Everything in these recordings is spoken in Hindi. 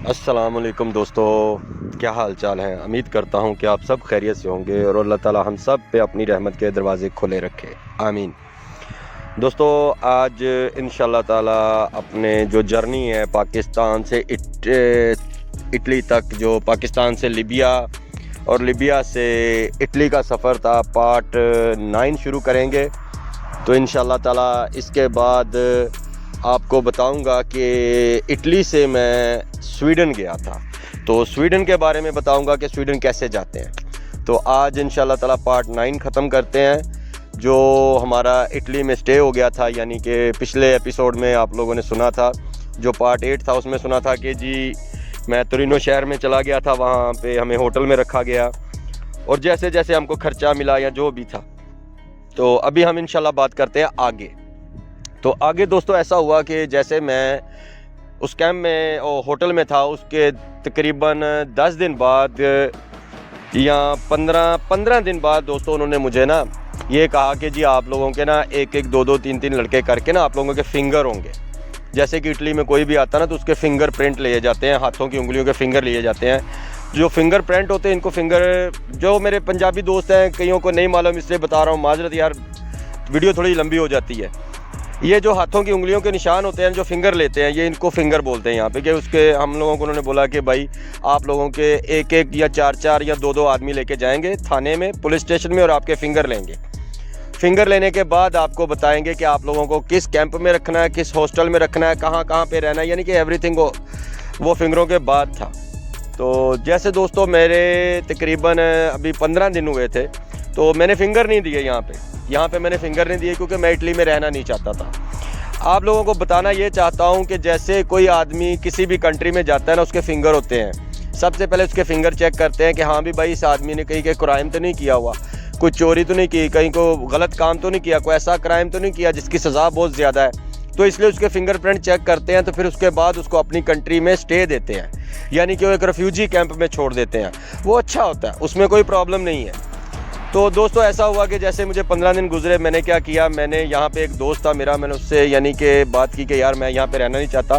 अस्सलाम वालेकुम दोस्तों, क्या हाल चाल है। उम्मीद करता हूँ कि आप सब खैरियत से होंगे और अल्लाह ताला हम सब पे अपनी रहमत के दरवाज़े खुले रखे, आमीन। दोस्तों, आज इंशाल्लाह ताला अपने जो जर्नी है पाकिस्तान से इटली तक, जो पाकिस्तान से लिबिया और लिबिया से इटली का सफ़र था, पार्ट 9 शुरू करेंगे। तो इंशाल्लाह ताला इसके बाद आपको बताऊंगा कि इटली से मैं स्वीडन गया था, तो स्वीडन के बारे में बताऊंगा कि स्वीडन कैसे जाते हैं। तो आज इंशाल्लाह ताला पार्ट 9 ख़त्म करते हैं। जो हमारा इटली में स्टे हो गया था, यानी कि पिछले एपिसोड में आप लोगों ने सुना था, जो पार्ट 8 था उसमें सुना था कि जी मैं तुरिनो शहर में चला गया था, वहाँ पे हमें होटल में रखा गया और जैसे जैसे हमको ख़र्चा मिला या जो भी था। तो अभी हम इंशाल्लाह बात करते हैं आगे। तो आगे दोस्तों ऐसा हुआ कि जैसे मैं उस कैंप में होटल में था, उसके तकरीबन 10 दिन बाद या 15 दिन बाद दोस्तों उन्होंने मुझे ना ये कहा कि जी आप लोगों के ना एक 2 2 3 3 लड़के करके ना आप लोगों के फिंगर होंगे। जैसे कि इटली में कोई भी आता ना तो उसके फिंगर प्रिंट लिए जाते हैं, हाथों की उंगलियों के फिंगर लिए जाते हैं। जो फिंगर प्रिंट होते हैं इनको फिंगर, जो मेरे पंजाबी दोस्त हैं कईयों को नहीं मालूम इसलिए बता रहा हूँ, माजरत यार वीडियो थोड़ी लंबी हो जाती है। ये जो हाथों की उंगलियों के निशान होते हैं, जो फिंगर लेते हैं, ये इनको फिंगर बोलते हैं यहाँ पे। कि उसके हम लोगों को उन्होंने बोला कि भाई आप लोगों के एक या 4 या 2 आदमी लेके जाएंगे थाने में, पुलिस स्टेशन में, और आपके फिंगर लेंगे। फिंगर लेने के बाद आपको बताएंगे कि आप लोगों को किस कैंप में रखना है, किस हॉस्टल में रखना है, कहाँ कहाँ पे रहना है, यानी कि एवरीथिंग वो फिंगरों के बाद था। तो जैसे दोस्तों मेरे तकरीबन अभी 15 दिन हुए थे, तो मैंने फिंगर नहीं दिए यहाँ पे मैंने फिंगर नहीं दिए क्योंकि मैं इटली में रहना नहीं चाहता था। आप लोगों को बताना ये चाहता हूँ कि जैसे कोई आदमी किसी भी कंट्री में जाता है ना, उसके फिंगर होते हैं। सबसे पहले उसके फिंगर चेक करते हैं कि हाँ भी भाई इस आदमी ने कहीं के क्राइम तो नहीं किया हुआ, कोई चोरी तो नहीं की, कहीं को गलत काम तो नहीं किया, कोई ऐसा क्राइम तो नहीं किया जिसकी सज़ा बहुत ज़्यादा है। तो इसलिए उसके फिंगरप्रिंट चेक करते हैं। तो फिर उसके बाद उसको अपनी कंट्री में स्टे देते हैं, यानी कि वो एक रेफ्यूजी कैंप में छोड़ देते हैं। वो अच्छा होता है, उसमें कोई प्रॉब्लम नहीं है। तो दोस्तों ऐसा हुआ कि जैसे मुझे 15 दिन गुजरे, मैंने क्या किया, मैंने यहाँ पे एक दोस्त था मेरा, मैंने उससे यानी कि बात की कि यार मैं यहाँ पे रहना नहीं चाहता,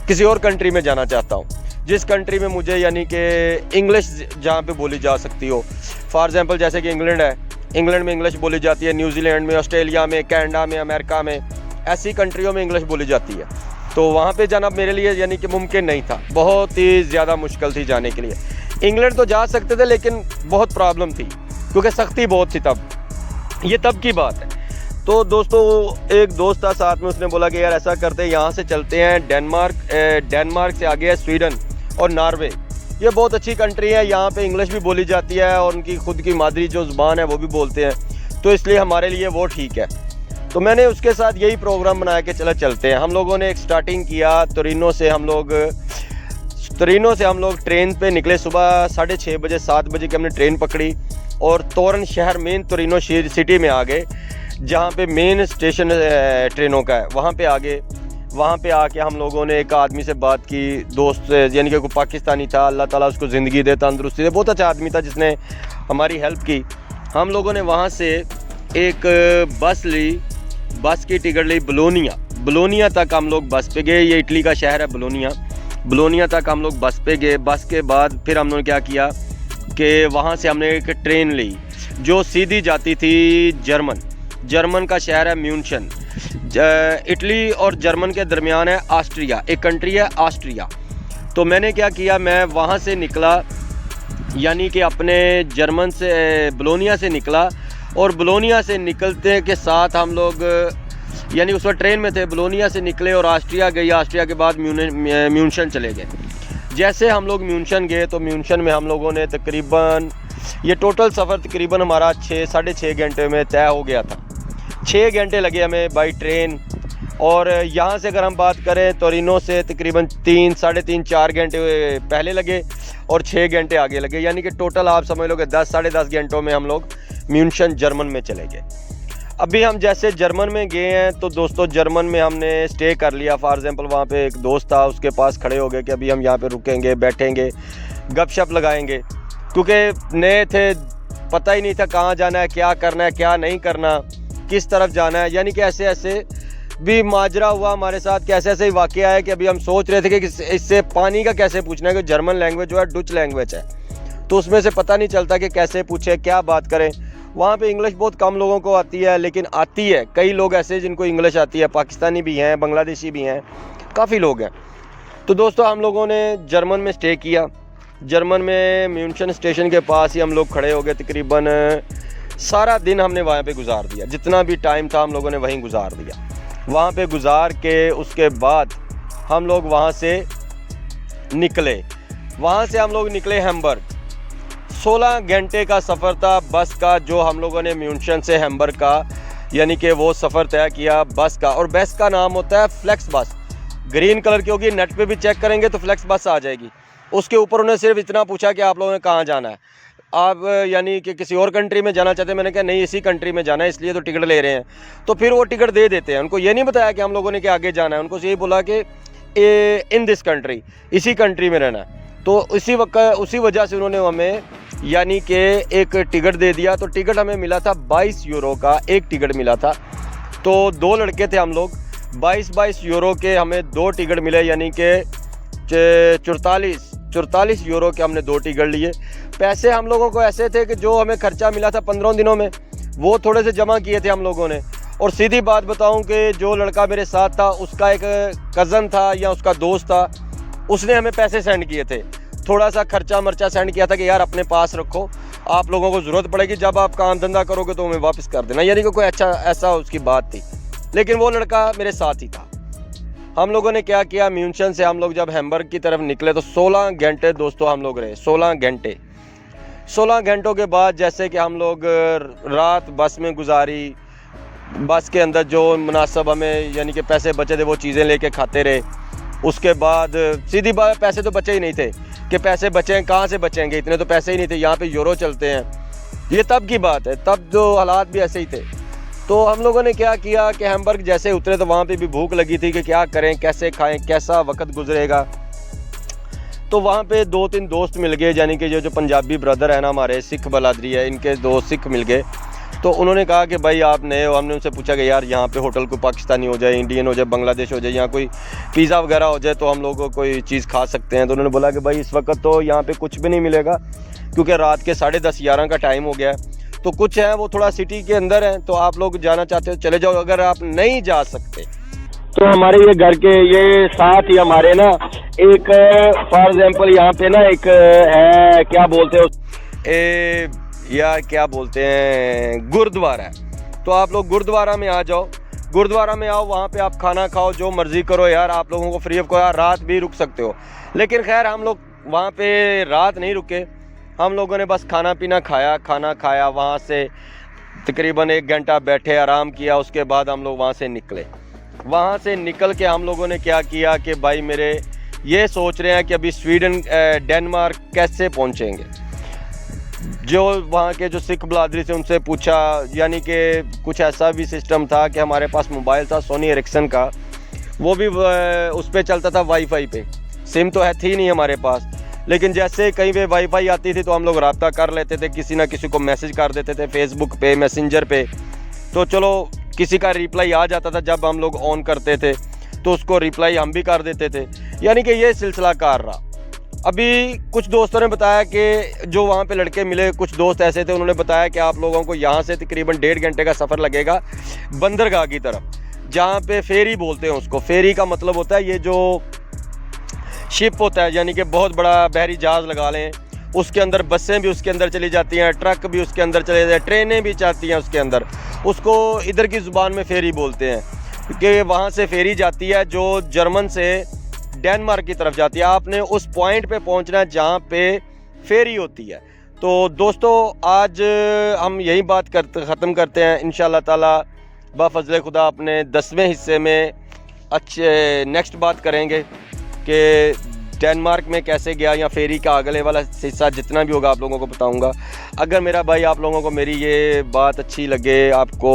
किसी और कंट्री में जाना चाहता हूँ, जिस कंट्री में मुझे यानी कि इंग्लिश जहाँ पे बोली जा सकती हो। फॉर एग्जांपल जैसे कि इंग्लैंड है, इंग्लैंड में इंग्लिश बोली जाती है, न्यूजीलैंड में, ऑस्ट्रेलिया में, कनाडा में, अमेरिका में, ऐसी कंट्रियों में इंग्लिश बोली जाती है। तो वहाँ पर जाना मेरे लिए यानी कि मुमकिन नहीं था, बहुत ही ज़्यादा मुश्किल थी जाने के लिए। इंग्लैंड तो जा सकते थे लेकिन बहुत प्रॉब्लम थी क्योंकि सख्ती बहुत थी तब, ये तब की बात है। तो दोस्तों एक दोस्त था साथ में, उसने बोला कि यार ऐसा करते हैं यहाँ से चलते हैं डेनमार्क से आगे है स्वीडन और नॉर्वे। ये बहुत अच्छी कंट्री है, यहाँ पे इंग्लिश भी बोली जाती है और उनकी खुद की मादरी जो ज़ुबान है वो भी बोलते हैं, तो इसलिए हमारे लिए वो ठीक है। तो मैंने उसके साथ यही प्रोग्राम बनाया कि चलते हैं। हम लोगों ने एक स्टार्टिंग किया तुरिनो से। हम लोग ट्रेन पे निकले सुबह 6:30 बजे, 7 बजे की हमने ट्रेन पकड़ी और तोरन शहर मेन तुरिनो सिटी में आ गए, जहाँ पे मेन स्टेशन ट्रेनों का है, वहाँ पे आ गए। वहाँ पे आके हम लोगों ने एक आदमी से बात की, दोस्त यानी कि कोई पाकिस्तानी था, अल्लाह ताला उसको ज़िंदगी दे, तंदुरुस्ती दे, बहुत अच्छा आदमी था जिसने हमारी हेल्प की। हम लोगों ने वहाँ से एक बस ली, बस की टिकट ली बलोनिया तक हम लोग बस पे गए। ये इटली का शहर है बलोनिया तक हम लोग बस पे गए। बस के बाद फिर हम लोगों ने क्या किया कि वहाँ से हमने एक ट्रेन ली जो सीधी जाती थी जर्मन का शहर है म्यूनशन। इटली और जर्मन के दरमियान है ऑस्ट्रिया, एक कंट्री है ऑस्ट्रिया। तो मैंने क्या किया, मैं वहाँ से निकला, यानी कि अपने जर्मन से बलोनिया से निकला, और बलोनिया से निकलते के साथ हम लोग यानी उस वक्त ट्रेन में थे, बलोनिया से निकले और ऑस्ट्रिया गई। ऑस्ट्रिया के बाद म्यूनशन चले गए। जैसे हम लोग म्यूनशन गए तो म्यूनशन में हम लोगों ने तकरीबन, ये टोटल सफ़र तकरीबन हमारा 6 6.5 घंटे में तय हो गया था। 6 घंटे लगे हमें बाई ट्रेन, और यहाँ से अगर हम बात करें तोरिनो से तकरीबन 3 साढ़े 3 4 घंटे पहले लगे और 6 घंटे आगे लगे, यानी कि टोटल आप समझ लो कि 10 साढ़े 10 घंटों में हम लोग म्यूनशन जर्मन में चले गए। अभी हम जैसे जर्मन में गए हैं तो दोस्तों जर्मन में हमने स्टे कर लिया। फॉर एग्जांपल वहाँ पे एक दोस्त था, उसके पास खड़े हो गए कि अभी हम यहाँ पे रुकेंगे, बैठेंगे, गपशप लगाएंगे, क्योंकि नए थे, पता ही नहीं था कहाँ जाना है, क्या करना है, क्या नहीं करना, किस तरफ जाना है, यानी कि ऐसे भी माजरा हुआ हमारे साथ, कैसे ऐसे ही वाकया है कि अभी हम सोच रहे थे कि इससे पानी का कैसे पूछना है, कि जर्मन लैंग्वेज जो है डच लैंग्वेज है, तो उसमें से पता नहीं चलता कि कैसे पूछे, क्या बात करें। वहाँ पे इंग्लिश बहुत कम लोगों को आती है, लेकिन आती है। कई लोग ऐसे जिनको इंग्लिश आती है, पाकिस्तानी भी हैं, बांग्लादेशी भी हैं, काफ़ी लोग हैं। तो दोस्तों हम लोगों ने जर्मन में स्टे किया। जर्मन में म्यूनशन स्टेशन के पास ही हम लोग खड़े हो गए। तकरीबन सारा दिन हमने वहाँ पे गुजार दिया, जितना भी टाइम था हम लोगों ने वहीं गुजार दिया। वहाँ पे गुजार के उसके बाद हम लोग वहाँ से निकले। वहाँ से हम लोग निकले हैम्बर्ग। 16 घंटे का सफ़र था बस का, जो हम लोगों ने म्यूनशन से हैम्बर्ग का यानी कि वो सफ़र तय किया बस का। और बस का नाम होता है फ्लेक्स बस। ग्रीन कलर की होगी, नेट पे भी चेक करेंगे तो फ्लेक्स बस आ जाएगी। उसके ऊपर उन्हें सिर्फ इतना पूछा कि आप लोगों ने कहाँ जाना है, आप यानी कि किसी और कंट्री में जाना चाहते हैं। मैंने कहा नहीं, इसी कंट्री में जाना है, इसलिए तो टिकट ले रहे हैं। तो फिर वो टिकट दे देते हैं। उनको ये नहीं बताया कि हम लोगों ने कि आगे जाना है, उनको यही बोला कि इन दिस कंट्री, इसी कंट्री में रहना है। तो उसी वजह से उन्होंने हमें यानी कि एक टिकट दे दिया। तो टिकट हमें मिला था 22 यूरो का, एक टिकट मिला था। तो 2 लड़के थे हम लोग, 22 यूरो के हमें 2 टिकट मिले, यानी कि 44 यूरो के हमने 2 टिकट लिए। पैसे हम लोगों को ऐसे थे कि जो हमें खर्चा मिला था 15 दिनों में, वो थोड़े से जमा किए थे हम लोगों ने। और सीधी बात बताऊं कि जो लड़का मेरे साथ था, उसका एक कज़न था या उसका दोस्त था, उसने हमें पैसे सेंड किए थे। थोड़ा सा खर्चा मर्चा सेंड किया था कि यार अपने पास रखो, आप लोगों को ज़रूरत पड़ेगी, जब आप काम धंधा करोगे तो हमें वापस कर देना, यानी कि कोई ऐसा उसकी बात थी। लेकिन वो लड़का मेरे साथ ही था। हम लोगों ने क्या किया, म्यूनशन से हम लोग जब हैम्बर्ग की तरफ निकले तो 16 घंटे दोस्तों हम लोग रहे। 16 घंटों के बाद जैसे कि हम लोग रात बस में गुजारी। बस के अंदर जो मुनासिब हमें यानी कि पैसे बचे थे वो चीज़ें लेके खाते रहे। उसके बाद सीधी बात, पैसे तो बचे ही नहीं थे कि पैसे बचे, कहाँ से बचेंगे, इतने तो पैसे ही नहीं थे। यहाँ पे यूरो चलते हैं, ये तब की बात है, तब जो हालात भी ऐसे ही थे। तो हम लोगों ने क्या किया कि हैम्बर्ग जैसे उतरे तो वहाँ पे भी भूख लगी थी कि क्या करें, कैसे खाएं, कैसा वक्त गुजरेगा। तो वहाँ पे 2-3 दोस्त मिल गए, यानी कि जो पंजाबी ब्रदर है ना हमारे, सिख बलादरी है, इनके 2 सिख मिल गए। तो उन्होंने कहा कि भाई आप नए हो। हमने उनसे पूछा कि यार यहाँ पे होटल कोई पाकिस्तानी हो जाए, इंडियन हो जाए, बांग्लादेश हो जाए, यहाँ कोई पिज़्ज़ा वगैरह हो जाए तो हम लोग कोई चीज़ खा सकते हैं। तो उन्होंने बोला कि भाई इस वक्त तो यहाँ पे कुछ भी नहीं मिलेगा, क्योंकि रात के 10:30-11 का टाइम हो गया है। तो कुछ है वो थोड़ा सिटी के अंदर है, तो आप लोग जाना चाहते हो चले जाओ, अगर आप नहीं जा सकते तो हमारे ये घर के ये साथ ही हमारे ना एक फॉर एग्जांपल यहाँ पे ना एक है, क्या बोलते हैं यार, क्या बोलते हैं, गुरुद्वारा है। तो आप लोग गुरुद्वारा में आ जाओ, गुरुद्वारा में आओ, वहाँ पे आप खाना खाओ, जो मर्जी करो यार, आप लोगों को फ्री ऑफ कॉस्ट, रात भी रुक सकते हो। लेकिन खैर हम लोग वहाँ पे रात नहीं रुके, हम लोगों ने बस खाना खाया, वहाँ से तकरीबन 1 घंटा बैठे, आराम किया। उसके बाद हम लोग वहाँ से निकले। वहाँ से निकल के हम लोगों ने क्या किया कि भाई मेरे ये सोच रहे हैं कि अभी स्वीडन डेनमार्क कैसे पहुँचेंगे। जो वहाँ के जो सिख बलादरी से उनसे पूछा, यानी कि कुछ ऐसा भी सिस्टम था कि हमारे पास मोबाइल था सोनी एरिक्सन का, वो भी उस पर चलता था वाईफाई पे, सिम तो थी नहीं हमारे पास। लेकिन जैसे कहीं पे वाईफाई आती थी तो हम लोग रब्ता कर लेते थे, किसी ना किसी को मैसेज कर देते थे फेसबुक पे, मैसेंजर पे। तो चलो किसी का रिप्लाई आ जाता था जब हम लोग ऑन करते थे, तो उसको रिप्लाई हम भी कर देते थे, यानी कि ये सिलसिला कार रहा। अभी कुछ दोस्तों ने बताया कि जो वहाँ पे लड़के मिले, कुछ दोस्त ऐसे थे, उन्होंने बताया कि आप लोगों को यहाँ से तकरीबन 1.5 घंटे का सफ़र लगेगा बंदरगाह की तरफ, जहाँ पे फेरी बोलते हैं उसको। फेरी का मतलब होता है ये जो शिप होता है, यानी कि बहुत बड़ा बहरी जहाज़ लगा लें, उसके अंदर बसें भी उसके अंदर चली जाती हैं, ट्रक भी उसके अंदर चले जाते हैं, ट्रेनें भी जाती हैं उसके अंदर। उसको इधर की ज़ुबान में फेरी बोलते हैं कि वहाँ से फेरी जाती है जो जर्मन से डेनमार्क की तरफ जाती है। आपने उस पॉइंट पे पहुँचना है जहाँ पे फेरी होती है। तो दोस्तों आज हम यही बात ख़त्म करते हैं। इंशाअल्लाह ताला बफ़ज़ल खुदा अपने 10वें हिस्से में अच्छे नेक्स्ट बात करेंगे कि डेनमार्क में कैसे गया, या फेरी का अगले वाला हिस्सा जितना भी होगा आप लोगों को बताऊंगा। अगर मेरा भाई आप लोगों को मेरी ये बात अच्छी लगे, आपको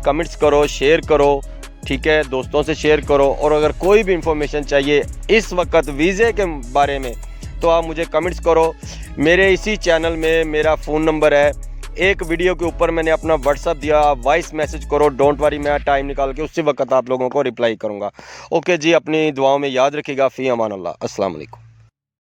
कमेंट्स करो, शेयर करो, ठीक है, दोस्तों से शेयर करो। और अगर कोई भी इंफॉर्मेशन चाहिए इस वक्त वीज़े के बारे में तो आप मुझे कमेंट्स करो। मेरे इसी चैनल में मेरा फ़ोन नंबर है एक वीडियो के ऊपर मैंने अपना व्हाट्सअप दिया, वॉइस मैसेज करो, डोंट वरी, मैं टाइम निकाल के उसी वक्त आप लोगों को रिप्लाई करूँगा। ओके जी, अपनी दुआओं में याद रखिएगा। फ़ी अमान अल्लाह। अस्सलाम वालेकुम।